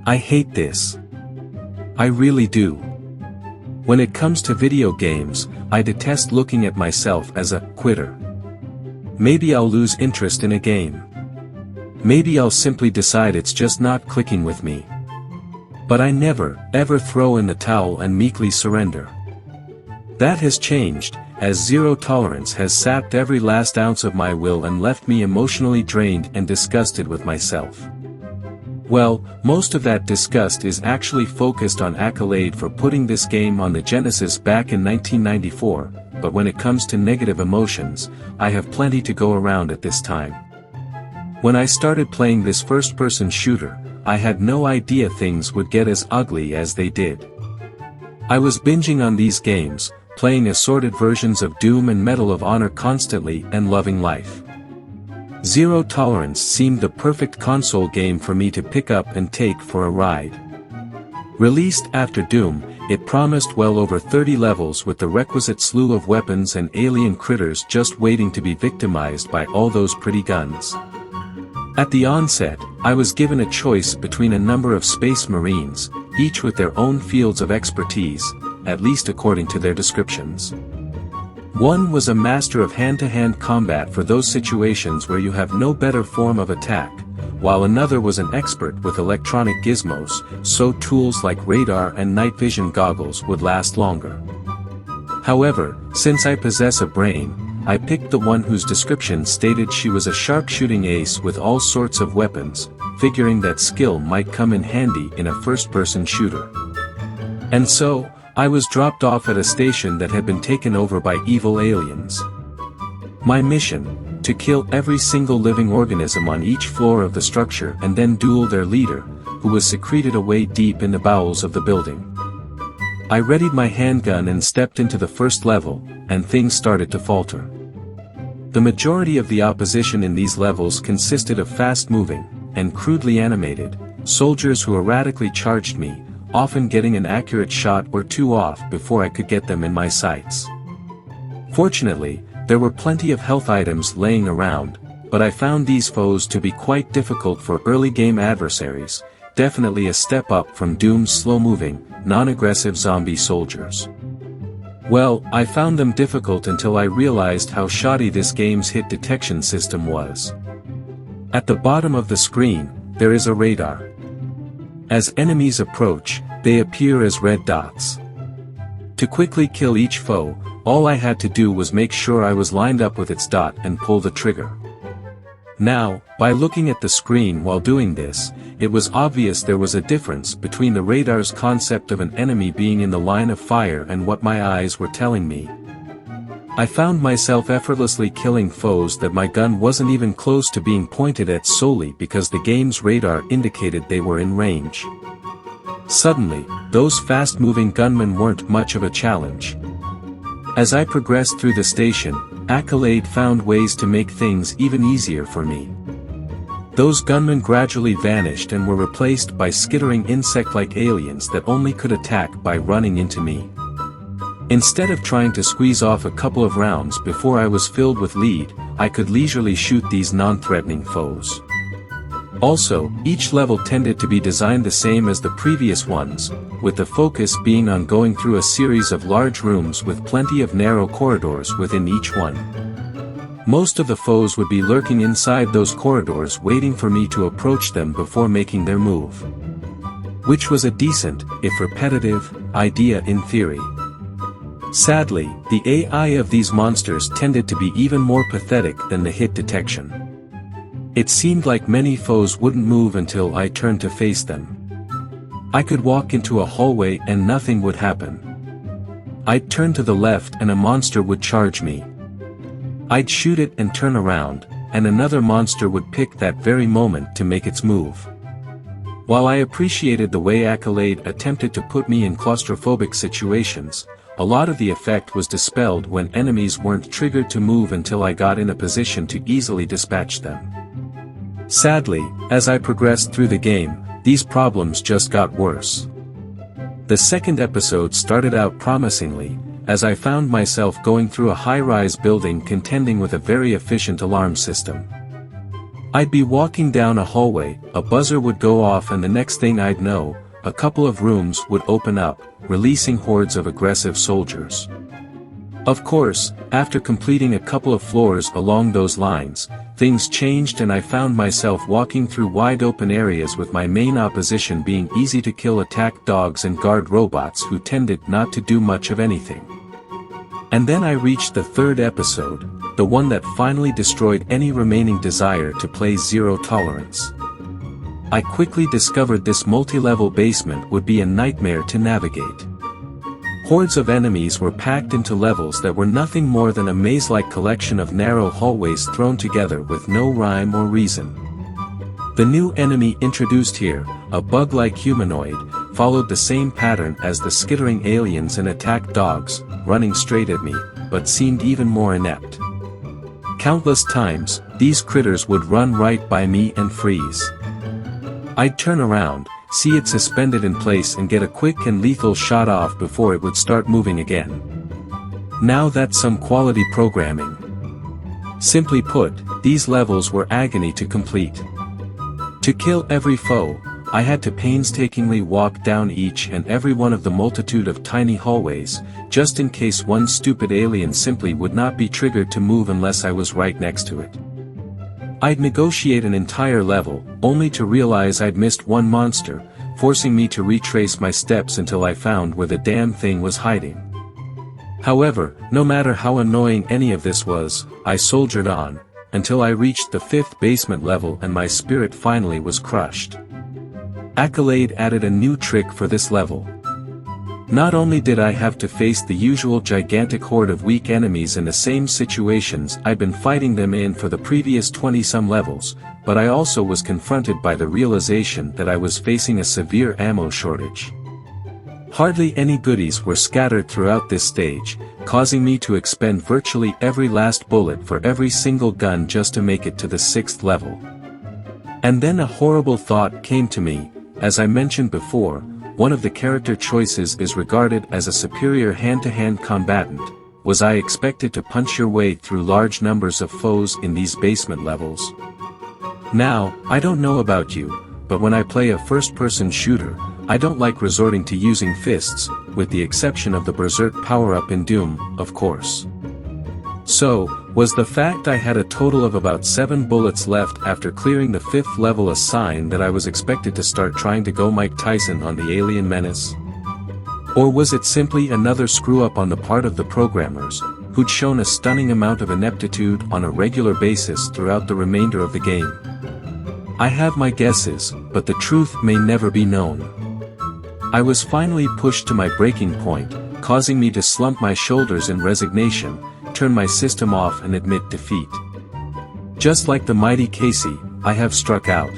I hate this. I really do. When it comes to video games, I detest looking at myself as a quitter. Maybe I'll lose interest in a game. Maybe I'll simply decide it's just not clicking with me. But I never, ever throw in the towel and meekly surrender. That has changed, as zero tolerance has sapped every last ounce of my will and left me emotionally drained and disgusted with myself. Well, most of that disgust is actually focused on Accolade for putting this game on the Genesis back in 1994, but when it comes to negative emotions, I have plenty to go around at this time. When I started playing this first-person shooter, I had no idea things would get as ugly as they did. I was binging on these games, playing assorted versions of Doom and Medal of Honor constantly and loving life. Zero Tolerance seemed the perfect console game for me to pick up and take for a ride. Released after Doom, it promised well over 30 levels with the requisite slew of weapons and alien critters just waiting to be victimized by all those pretty guns. At the onset, I was given a choice between a number of Space Marines, each with their own fields of expertise, at least according to their descriptions. One was a master of hand-to-hand combat for those situations where you have no better form of attack, while another was an expert with electronic gizmos, so tools like radar and night vision goggles would last longer. However, since I possess a brain, I picked the one whose description stated she was a sharpshooting ace with all sorts of weapons, figuring that skill might come in handy in a first-person shooter. And so, I was dropped off at a station that had been taken over by evil aliens. My mission, to kill every single living organism on each floor of the structure and then duel their leader, who was secreted away deep in the bowels of the building. I readied my handgun and stepped into the first level, and things started to falter. The majority of the opposition in these levels consisted of fast-moving, and crudely animated, soldiers who erratically charged me, often getting an accurate shot or two off before I could get them in my sights. Fortunately, there were plenty of health items laying around, but I found these foes to be quite difficult for early game adversaries, definitely a step up from Doom's slow-moving, non-aggressive zombie soldiers. Well, I found them difficult until I realized how shoddy this game's hit detection system was. At the bottom of the screen, there is a radar. As enemies approach, they appear as red dots. To quickly kill each foe, all I had to do was make sure I was lined up with its dot and pull the trigger. Now, by looking at the screen while doing this, it was obvious there was a difference between the radar's concept of an enemy being in the line of fire and what my eyes were telling me. I found myself effortlessly killing foes that my gun wasn't even close to being pointed at solely because the game's radar indicated they were in range. Suddenly, those fast-moving gunmen weren't much of a challenge. As I progressed through the station, Accolade found ways to make things even easier for me. Those gunmen gradually vanished and were replaced by skittering insect-like aliens that only could attack by running into me. Instead of trying to squeeze off a couple of rounds before I was filled with lead, I could leisurely shoot these non-threatening foes. Also, each level tended to be designed the same as the previous ones, with the focus being on going through a series of large rooms with plenty of narrow corridors within each one. Most of the foes would be lurking inside those corridors waiting for me to approach them before making their move. Which was a decent, if repetitive, idea in theory. Sadly, the AI of these monsters tended to be even more pathetic than the hit detection. It seemed like many foes wouldn't move until I turned to face them. I could walk into a hallway and nothing would happen. I'd turn to the left and a monster would charge me. I'd shoot it and turn around, and another monster would pick that very moment to make its move. While I appreciated the way Accolade attempted to put me in claustrophobic situations, a lot of the effect was dispelled when enemies weren't triggered to move until I got in a position to easily dispatch them. Sadly, as I progressed through the game, these problems just got worse. The second episode started out promisingly, as I found myself going through a high-rise building contending with a very efficient alarm system. I'd be walking down a hallway, a buzzer would go off and the next thing I'd know, a couple of rooms would open up, releasing hordes of aggressive soldiers. Of course, after completing a couple of floors along those lines, things changed and I found myself walking through wide open areas with my main opposition being easy to kill attack dogs and guard robots who tended not to do much of anything. And then I reached the third episode, the one that finally destroyed any remaining desire to play Zero Tolerance. I quickly discovered this multi-level basement would be a nightmare to navigate. Hordes of enemies were packed into levels that were nothing more than a maze-like collection of narrow hallways thrown together with no rhyme or reason. The new enemy introduced here, a bug-like humanoid, followed the same pattern as the skittering aliens and attacked dogs, running straight at me, but seemed even more inept. Countless times, these critters would run right by me and freeze. I'd turn around, see it suspended in place and get a quick and lethal shot off before it would start moving again. Now that's some quality programming. Simply put, these levels were agony to complete. To kill every foe, I had to painstakingly walk down each and every one of the multitude of tiny hallways, just in case one stupid alien simply would not be triggered to move unless I was right next to it. I'd negotiate an entire level, only to realize I'd missed one monster, forcing me to retrace my steps until I found where the damn thing was hiding. However, no matter how annoying any of this was, I soldiered on, until I reached the 5th basement level and my spirit finally was crushed. Accolade added a new trick for this level. Not only did I have to face the usual gigantic horde of weak enemies in the same situations I'd been fighting them in for the previous 20-some levels, but I also was confronted by the realization that I was facing a severe ammo shortage. Hardly any goodies were scattered throughout this stage, causing me to expend virtually every last bullet for every single gun just to make it to the 6th level. And then a horrible thought came to me. As I mentioned before, one of the character choices is regarded as a superior hand-to-hand combatant. Was I expected to punch your way through large numbers of foes in these basement levels? Now, I don't know about you, but when I play a first-person shooter, I don't like resorting to using fists, with the exception of the Berserk power-up in Doom, of course. So, was the fact I had a total of about 7 bullets left after clearing the 5th level a sign that I was expected to start trying to go Mike Tyson on the alien menace? Or was it simply another screw-up on the part of the programmers, who'd shown a stunning amount of ineptitude on a regular basis throughout the remainder of the game? I have my guesses, but the truth may never be known. I was finally pushed to my breaking point, causing me to slump my shoulders in resignation, turn my system off and admit defeat. Just like the mighty Casey, I have struck out.